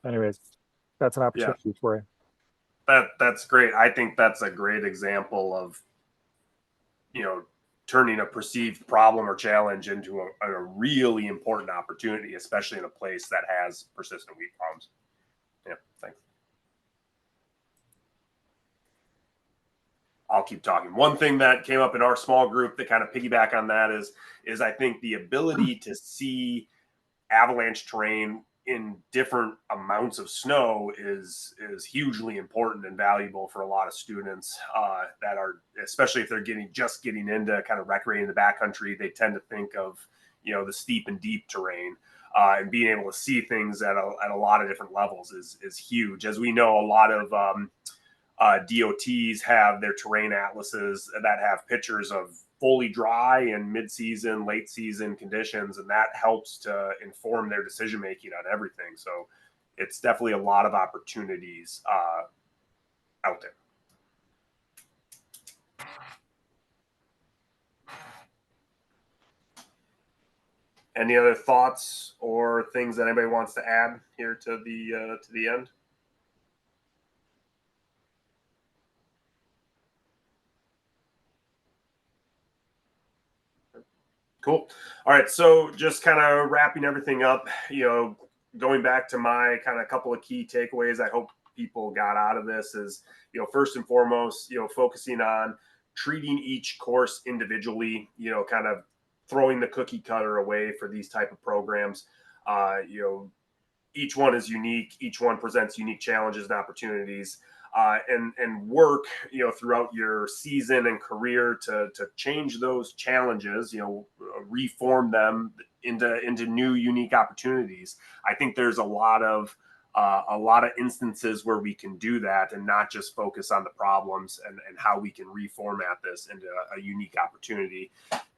anyways, that's an opportunity for you. That's great. I think that's a great example of, turning a perceived problem or challenge into a really important opportunity, especially in a place that has persistent weed problems. Yeah, thanks. I'll keep talking. One thing that came up in our small group that kind of piggyback on that is I think the ability to see avalanche terrain in different amounts of snow is hugely important and valuable for a lot of students that are, especially if they're just getting into kind of recreating the backcountry. They tend to think of the steep and deep terrain, and being able to see things at a lot of different levels is huge. As we know, a lot of DOTs have their terrain atlases that have pictures of fully dry and mid-season, late season conditions, and that helps to inform their decision making on everything. So it's definitely a lot of opportunities out there. Any other thoughts or things that anybody wants to add here to the end? Cool. All right. So just kind of wrapping everything up, going back to my kind of couple of key takeaways I hope people got out of this is, first and foremost, focusing on treating each course individually, kind of throwing the cookie cutter away for these type of programs. Each one is unique. Each one presents unique challenges and opportunities. And work, throughout your season and career to change those challenges, reform them into new, unique opportunities. I think there's a lot of instances where we can do that and not just focus on the problems and how we can reformat this into a unique opportunity.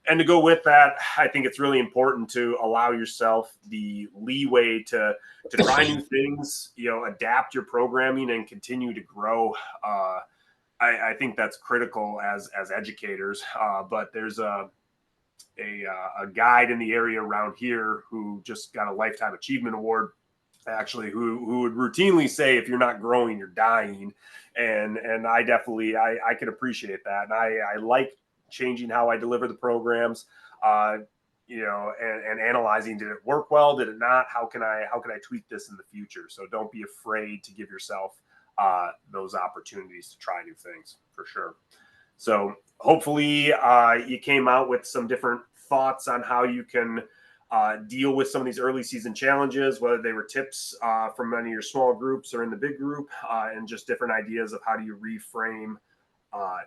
And to go with that, I think it's really important to allow yourself the leeway to try new things, adapt your programming and continue to grow. I think that's critical as educators. But there's a guide in the area around here who just got a Lifetime Achievement Award, actually, who would routinely say, if you're not growing, you're dying. And I definitely, I can appreciate that. And I like changing how I deliver the programs, and analyzing, did it work well? Did it not? How can I tweak this in the future? So don't be afraid to give yourself those opportunities to try new things, for sure. So hopefully you came out with some different thoughts on how you can deal with some of these early season challenges, whether they were tips from any of your small groups or in the big group, and just different ideas of how do you reframe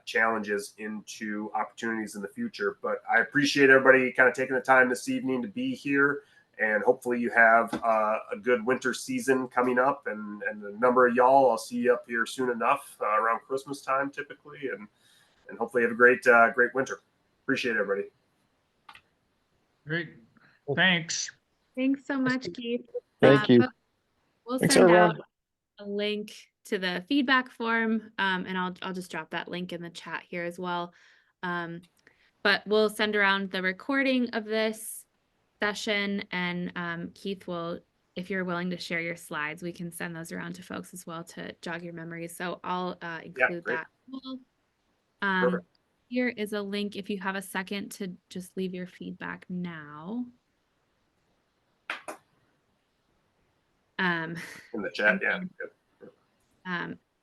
challenges into opportunities in the future. But I appreciate everybody kind of taking the time this evening to be here, and hopefully you have a good winter season coming up, and a number of y'all, I'll see you up here soon enough around Christmas time typically, and hopefully have a great winter. Appreciate everybody. Great. Thanks. Thanks so much, Keith. Thank you. We'll Thanks, send everyone. out a link to the feedback form, and I'll just drop that link in the chat here as well. But we'll send around the recording of this session, and Keith will, if you're willing to share your slides, we can send those around to folks as well to jog your memories. So I'll include great. that as well. Perfect. Here is a link if you have a second to just leave your feedback now. In the chat, yeah.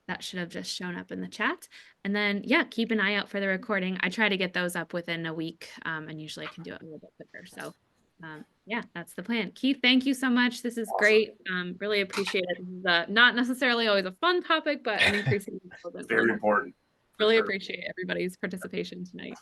That should have just shown up in the chat. And then, yeah, keep an eye out for the recording. I try to get those up within a week, and usually I can do it a little bit quicker. So, yeah, that's the plan. Keith, thank you so much. This is great. Really appreciate it. This is not necessarily always a fun topic, but an increasingly important Very one. important. Really sure. appreciate everybody's participation tonight.